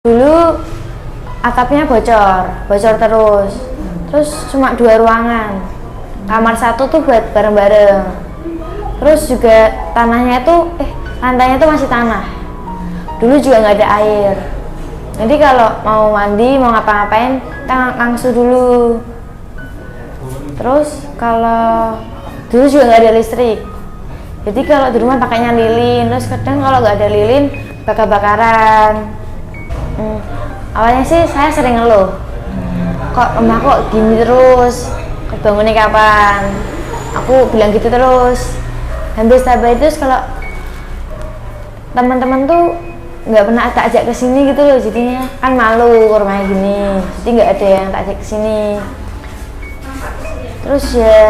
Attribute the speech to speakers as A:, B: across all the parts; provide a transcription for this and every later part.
A: Dulu atapnya bocor terus cuma 2 ruangan, kamar satu tuh buat bareng-bareng, terus juga lantainya tuh masih tanah, dulu juga nggak ada air, jadi kalau mau mandi mau ngapa-ngapain kita langsung dulu. Terus kalau dulu juga nggak ada listrik, jadi kalau di rumah pakainya lilin, terus kadang kalau nggak ada lilin bakar-bakaran. Awalnya sih saya sering ngeluh, kok rumah kok gini terus, bangunnya kapan? Aku bilang gitu terus. Hampir setiap hari terus kalau teman-teman tuh nggak pernah tak ajak ke sini gitu loh, jadinya kan malu rumahnya gini, jadi nggak ada yang tak ajak ke sini. Terus ya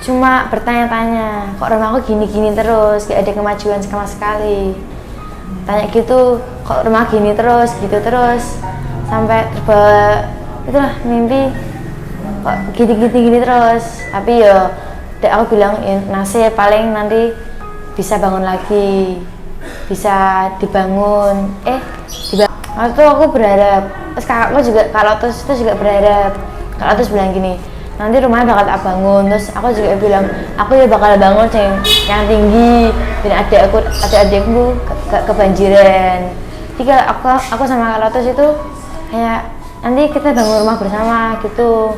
A: cuma bertanya-tanya, kok rumahku gini-gini terus, gak ada kemajuan sama sekali. Tanya gitu, kok rumah gini terus, gitu terus, sampai terbawa itulah mimpi kok gini terus. Tapi ya aku bilang ya, nasib paling nanti bisa bangun lagi, bisa dibangun. Waktu itu aku berharap, terus kakakku juga, kalau terus itu juga berharap, kalau terus bilang gini, nanti rumahnya bakal tak bangun. Terus aku juga bilang, aku ya bakal bangun yang tinggi, dan adikku gak kebanjiran. Jadi kalau aku sama Kak Lotus itu kayak nanti kita bangun rumah bersama gitu.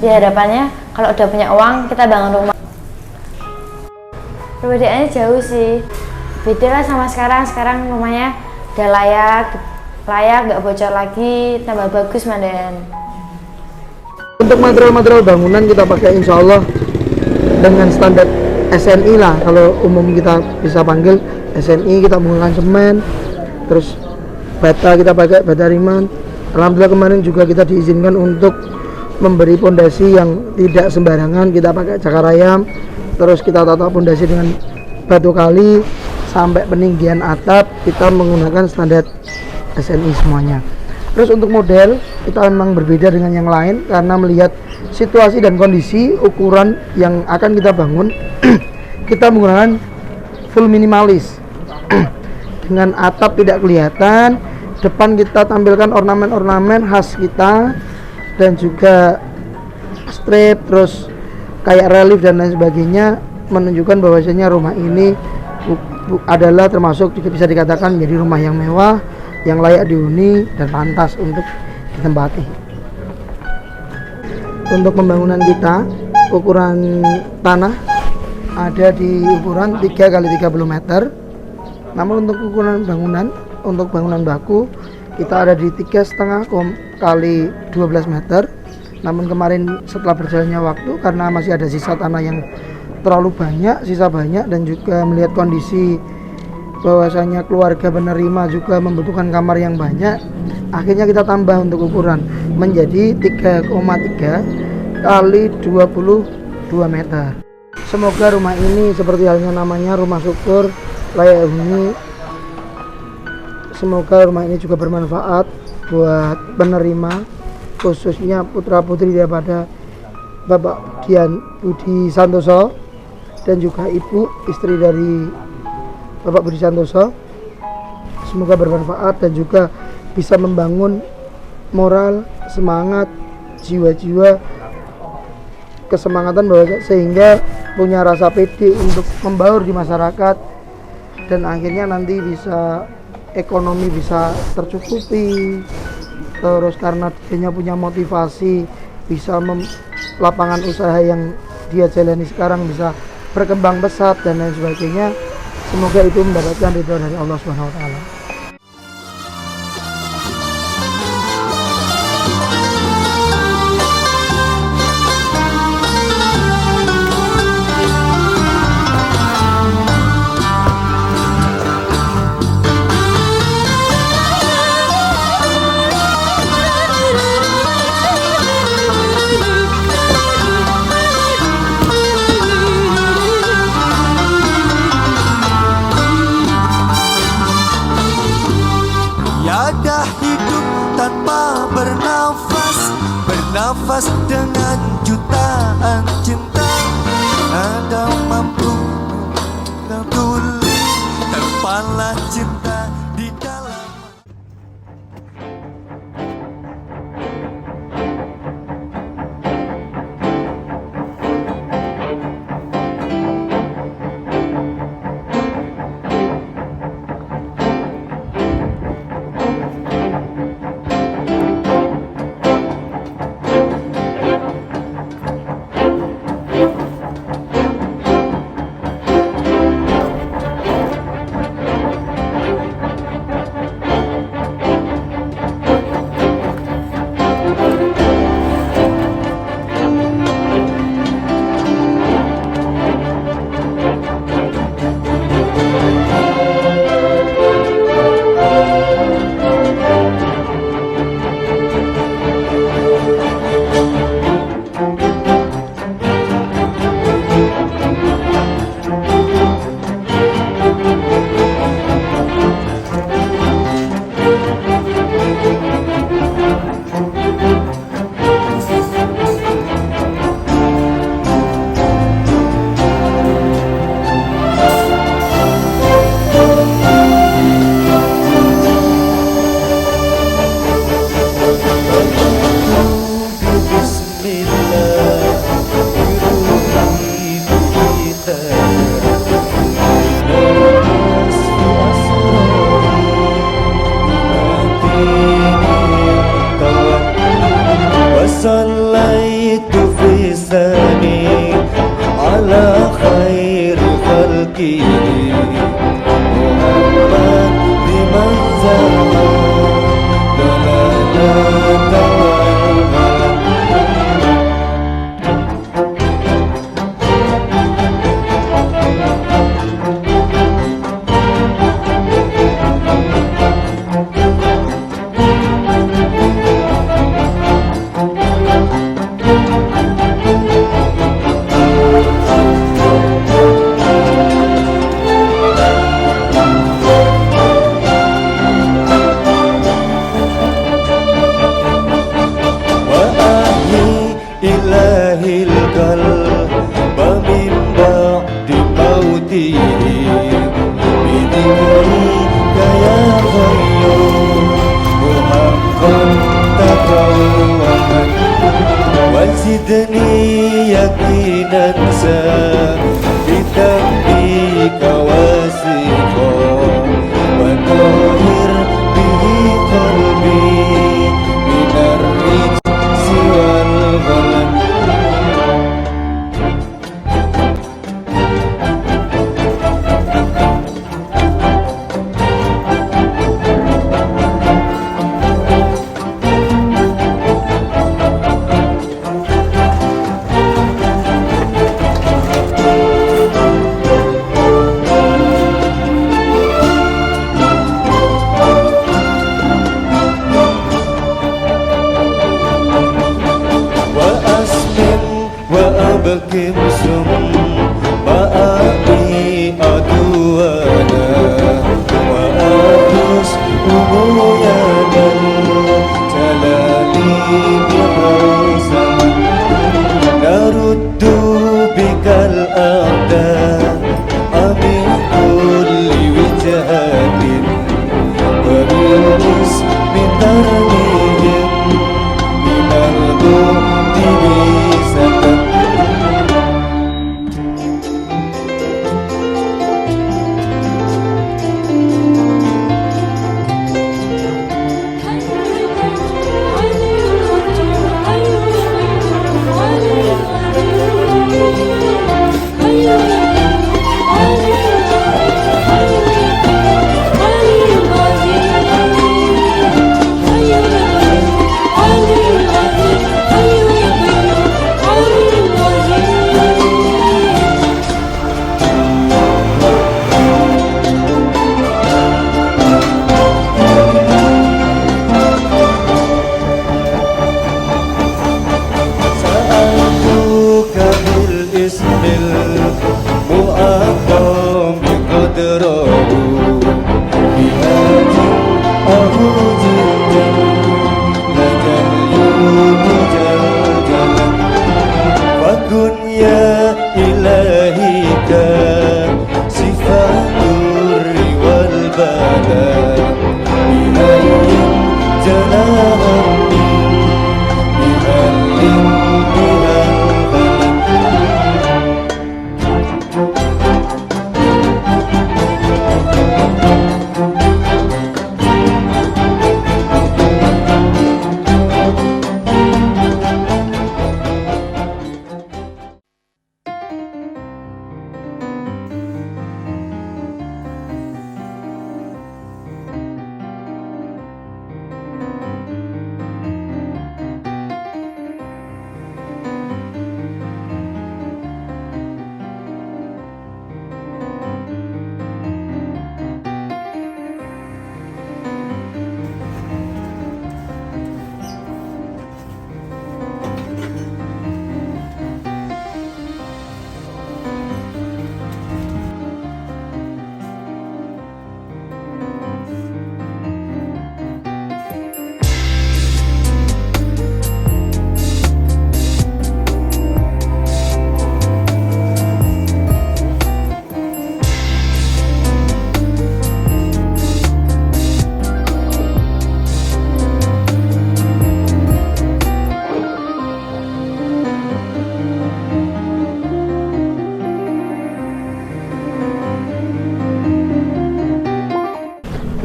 A: Ya harapannya kalau udah punya uang kita bangun rumah. Perbedaannya jauh sih, beda lah sama sekarang rumahnya udah layak, gak bocor lagi, tambah bagus Mandan.
B: Untuk material bangunan kita pakai insya Allah dengan standar SNI lah, kalau umum kita bisa panggil SNI. Kita menggunakan semen, terus bata kita pakai bata riman. Alhamdulillah kemarin juga kita diizinkan untuk memberi pondasi yang tidak sembarangan, kita pakai cakar ayam, terus kita tata pondasi dengan batu kali sampai peninggian atap kita menggunakan standar SNI semuanya. Terus untuk model kita memang berbeda dengan yang lain karena melihat situasi dan kondisi ukuran yang akan kita bangun. Kita menggunakan full minimalis dengan atap tidak kelihatan, depan kita tampilkan ornamen-ornamen khas kita dan juga strip, terus kayak relief dan lain sebagainya, menunjukkan bahwasanya rumah ini adalah termasuk bisa dikatakan menjadi rumah yang mewah, yang layak dihuni dan pantas untuk ditempati. Untuk pembangunan kita, ukuran tanah ada di ukuran 3 x 30 meter. Namun untuk ukuran bangunan, untuk bangunan baku kita ada di 3,5 x 12 meter. Namun kemarin setelah berjalannya waktu, karena masih ada sisa tanah yang terlalu banyak, dan juga melihat kondisi bahwasanya keluarga penerima juga membutuhkan kamar yang banyak, akhirnya kita tambah untuk ukuran menjadi 3,3 x 22 meter. Semoga rumah ini seperti halnya namanya rumah syukur, layak huni. Semoga rumah ini juga bermanfaat buat penerima, khususnya putra putri daripada Bapak Dian Budi Santoso dan juga Ibu istri dari Bapak Budi Santoso. Semoga bermanfaat dan juga bisa membangun moral, semangat, jiwa-jiwa, kesemangatan bahwa sehingga punya rasa pede untuk membaur di masyarakat dan akhirnya nanti bisa ekonomi bisa tercukupi. Terus karena dia punya motivasi bisa lapangan usaha yang dia jalani sekarang bisa berkembang pesat dan lain sebagainya. Semoga itu mendapatkan ridho dari Allah Subhanahu wa taala.
C: Tiada hidup tanpa bernafas dengan jutaan cinta. Ada mampu peduli, terbanglah cinta di dalam bismillah yuruhi kita وصليت في الثاني على خير خلقه محمد بمن زرع ضلالة إلهي القلب من بعد موته بذكرك يا خير محقا تفوقا وزدني يقينا بذنبك واثقا وطهر به قلبي من الرجس والغلط وأبكم سم بأبي أدوانا وأرس أبويانا تلالي بحوزا نرد بك الأعداء من كل وجهات وبالاسم ترميهم من البعد بسكن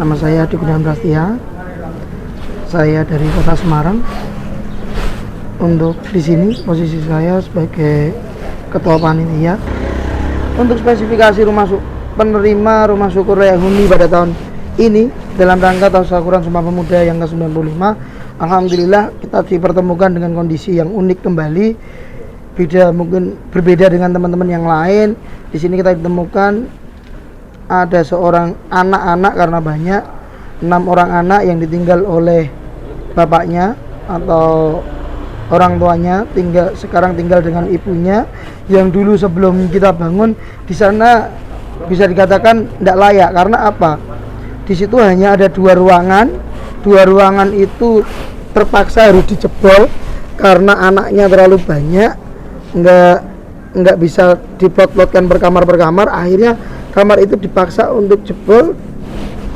B: nama saya Adi Gunawan Prastia. Saya dari Kota Semarang. Untuk di sini posisi saya sebagai ketua panitia. Untuk spesifikasi penerima rumah syukur layak huni pada tahun ini dalam rangka Tasyakuran Sumpah Pemuda yang ke-95, alhamdulillah kita dipertemukan dengan kondisi yang unik kembali. Mungkin berbeda dengan teman-teman yang lain. Di sini kita ditemukan ada seorang anak-anak karena banyak 6 orang anak yang ditinggal oleh bapaknya atau orang tuanya, sekarang tinggal dengan ibunya yang dulu sebelum kita bangun di sana bisa dikatakan tidak layak. Karena apa? Di situ hanya ada 2 ruangan. 2 ruangan itu terpaksa harus dijebol karena anaknya terlalu banyak, nggak bisa diplot-plotkan per kamar. Akhirnya kamar itu dipaksa untuk jebol,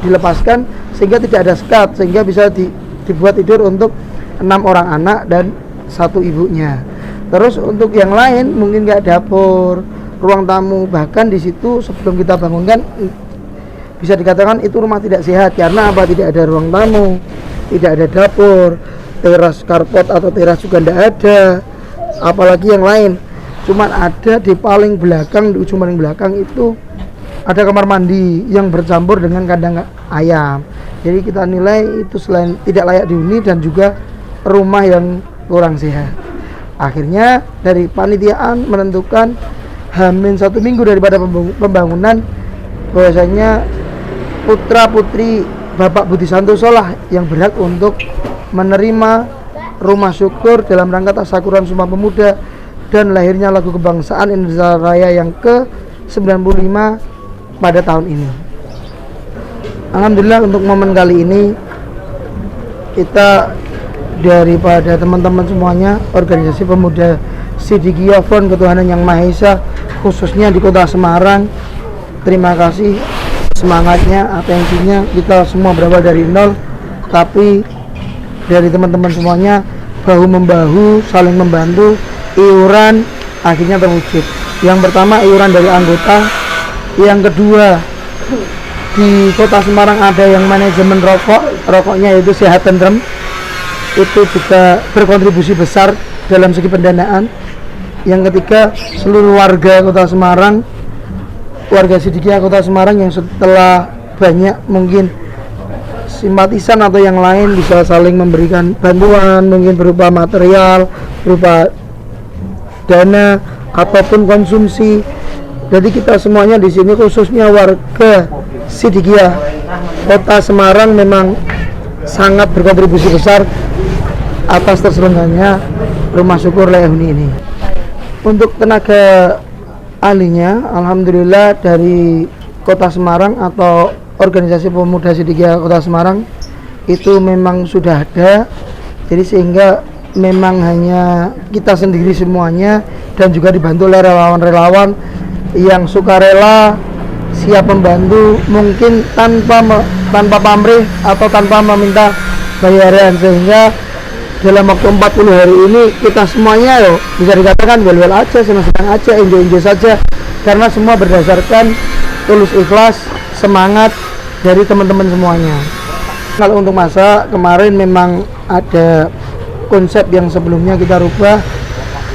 B: dilepaskan sehingga tidak ada sekat, sehingga bisa dibuat tidur untuk 6 orang anak dan 1 ibunya. Terus untuk yang lain mungkin nggak dapur, ruang tamu, bahkan di situ sebelum kita bangunkan bisa dikatakan itu rumah tidak sehat. Karena apa? Tidak ada ruang tamu, tidak ada dapur, teras karpet atau teras juga tidak ada, apalagi yang lain. Cuman ada di paling belakang, di ujung paling belakang itu ada kamar mandi yang bercampur dengan kandang ayam. Jadi kita nilai itu selain tidak layak dihuni dan juga rumah yang kurang sehat. Akhirnya dari panitiaan menentukan H-1 minggu daripada pembangunan bahwasanya putra putri Bapak Budi Santoso lah yang berhak untuk menerima rumah syukur dalam rangka Tasyakuran Sumpah Pemuda dan lahirnya lagu kebangsaan Indonesia Raya yang ke-95 pada tahun ini. Alhamdulillah untuk momen kali ini kita daripada teman-teman semuanya organisasi pemuda Siddiqiyah Front Ketuhanan Yang Maha Esa khususnya di Kota Semarang, terima kasih semangatnya, atensinya. Kita semua berawal dari nol, tapi dari teman-teman semuanya bahu membahu, saling membantu, iuran akhirnya terwujud. Yang pertama iuran dari anggota, yang kedua di Kota Semarang ada yang manajemen rokoknya yaitu Sehat Tentrem, itu juga berkontribusi besar dalam segi pendanaan. Yang ketiga seluruh warga Kota Semarang, warga Siddiqiyah Kota Semarang yang setelah banyak mungkin simpatisan atau yang lain bisa saling memberikan bantuan, mungkin berupa material, berupa dana ataupun konsumsi. Jadi kita semuanya di sini khususnya warga Siddiqiyah Kota Semarang memang sangat berkontribusi besar atas terselenggaranya rumah syukur layak huni ini. Untuk tenaga ahlinya, alhamdulillah dari Kota Semarang atau organisasi pemuda Siddiqiyah Kota Semarang itu memang sudah ada. Jadi sehingga memang hanya kita sendiri semuanya dan juga dibantu oleh relawan-relawan yang sukarela siap membantu, mungkin tanpa pamrih atau tanpa meminta bayaran, sehingga dalam waktu 40 hari ini kita semuanya bisa dikatakan well aja, senang-senang aja, enjoy saja, karena semua berdasarkan tulus ikhlas, semangat dari teman-teman semuanya. Kalau untuk masa kemarin memang ada konsep yang sebelumnya kita rubah.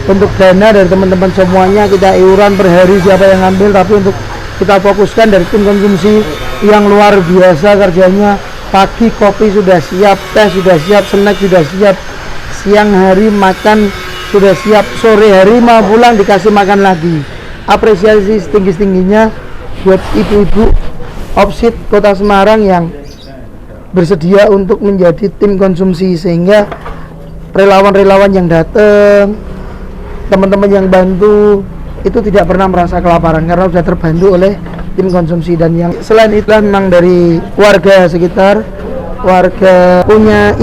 B: Untuk dana dari teman-teman semuanya kita iuran per hari siapa yang ngambil, tapi untuk kita fokuskan dari tim konsumsi yang luar biasa kerjanya. Pagi kopi sudah siap, teh sudah siap, snack sudah siap, siang hari makan sudah siap, sore hari mau pulang dikasih makan lagi. Apresiasi setinggi-tingginya buat ibu-ibu Opsit Kota Semarang yang bersedia untuk menjadi tim konsumsi, sehingga relawan-relawan yang datang, teman-teman yang bantu itu tidak pernah merasa kelaparan karena sudah terbantu oleh tim konsumsi. Dan yang selain itu memang dari warga sekitar, warga punya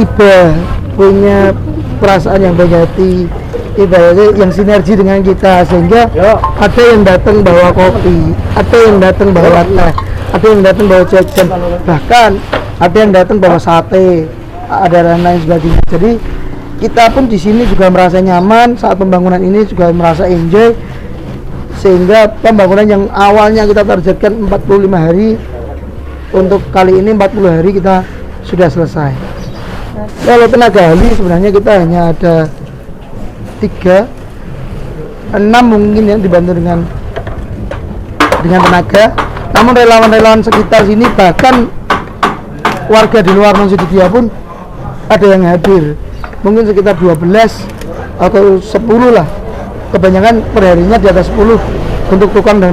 B: punya perasaan yang baik hati, ibaratnya yang sinergi dengan kita, sehingga ada yang datang bawa kopi, ada yang datang bawa teh, ada yang datang bawa jajan, bahkan ada yang datang bawa sate, ada dan lain sebagainya. Jadi kita pun di sini juga merasa nyaman saat pembangunan ini, juga merasa enjoy, sehingga pembangunan yang awalnya kita targetkan 45 hari untuk kali ini 40 hari kita sudah selesai. Kalau tenaga ahli sebenarnya kita hanya ada 3, 6 mungkin yang dibantu dengan tenaga. Namun relawan-relawan sekitar sini, bahkan warga di luar Monsudidia pun ada yang hadir. Mungkin sekitar 12 atau 10 lah. Kebanyakan perharinya di atas 10 untuk tukang dan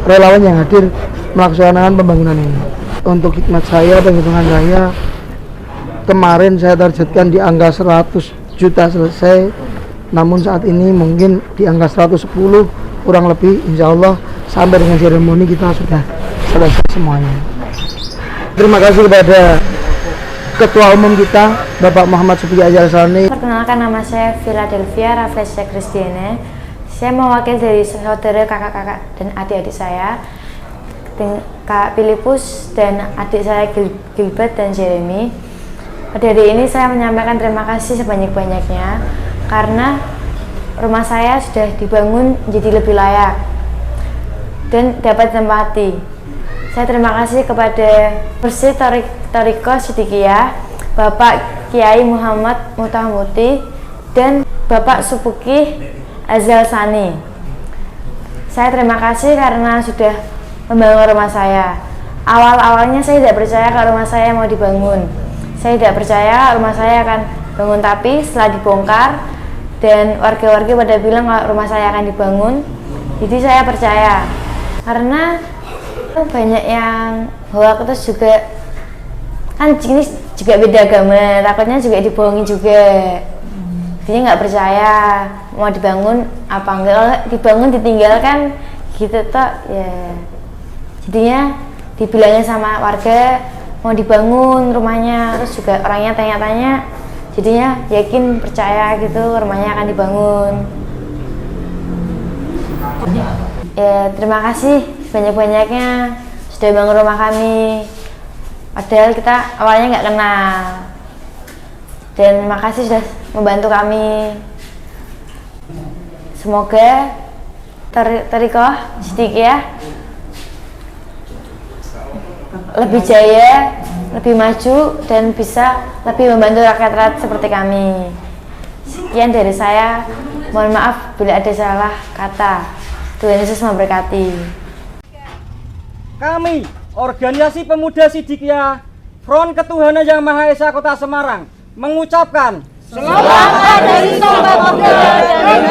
B: relawan yang hadir melaksanakan pembangunan ini. Untuk hikmat saya, penghitungan saya, kemarin saya targetkan di angka 100 juta selesai. Namun saat ini mungkin di angka 110 kurang lebih, insya Allah sampai dengan seremoni kita sudah selesai semuanya. Terima kasih kepada Ketua Umum kita, Bapak Muhammad Supiya Jalsani.
A: Perkenalkan, nama saya Philadelphia Rafflesia Christiane. Saya mewakili dari saudara, kakak-kakak, dan adik-adik saya, Kak Filipus dan adik saya Gilbert dan Jeremy. Pada hari ini saya menyampaikan terima kasih sebanyak-banyaknya karena rumah saya sudah dibangun menjadi lebih layak dan dapat ditempati. Saya terima kasih kepada Persi Toriko Sidikiyah, Bapak Kiai Muhammad Mutahamuti, dan Bapak Supuki Azal Sani. Saya terima kasih karena sudah membangun rumah saya. Awal-awalnya saya tidak percaya kalau rumah saya mau dibangun. Saya tidak percaya rumah saya akan bangun, tapi setelah dibongkar dan warga-warga pada bilang kalau rumah saya akan dibangun, jadi saya percaya. Karena banyak yang hoax, terus juga kan ini juga beda agama, takutnya juga dibohongi juga. Jadi nggak percaya mau dibangun apa enggak, kalau dibangun ditinggalkan gitu toh ya. Jadinya dibilangnya sama warga mau dibangun rumahnya, terus juga orangnya tanya-tanya, jadinya yakin percaya gitu rumahnya akan dibangun. Ya terima kasih banyak-banyaknya sudah bangun rumah kami, padahal kita awalnya nggak kenal. Dan terima kasih sudah membantu kami. Semoga Toriko Sidikiyah lebih jaya, lebih maju, dan bisa lebih membantu rakyat-rakyat seperti kami. Sekian dari saya, mohon maaf bila ada salah kata. Tuhan Yesus memberkati.
D: Kami, Organisasi Pemuda Sidikiyah, Front Ketuhanan Yang Maha Esa Kota Semarang, mengucapkan
E: Selamat Hari Sumpah Pemuda dan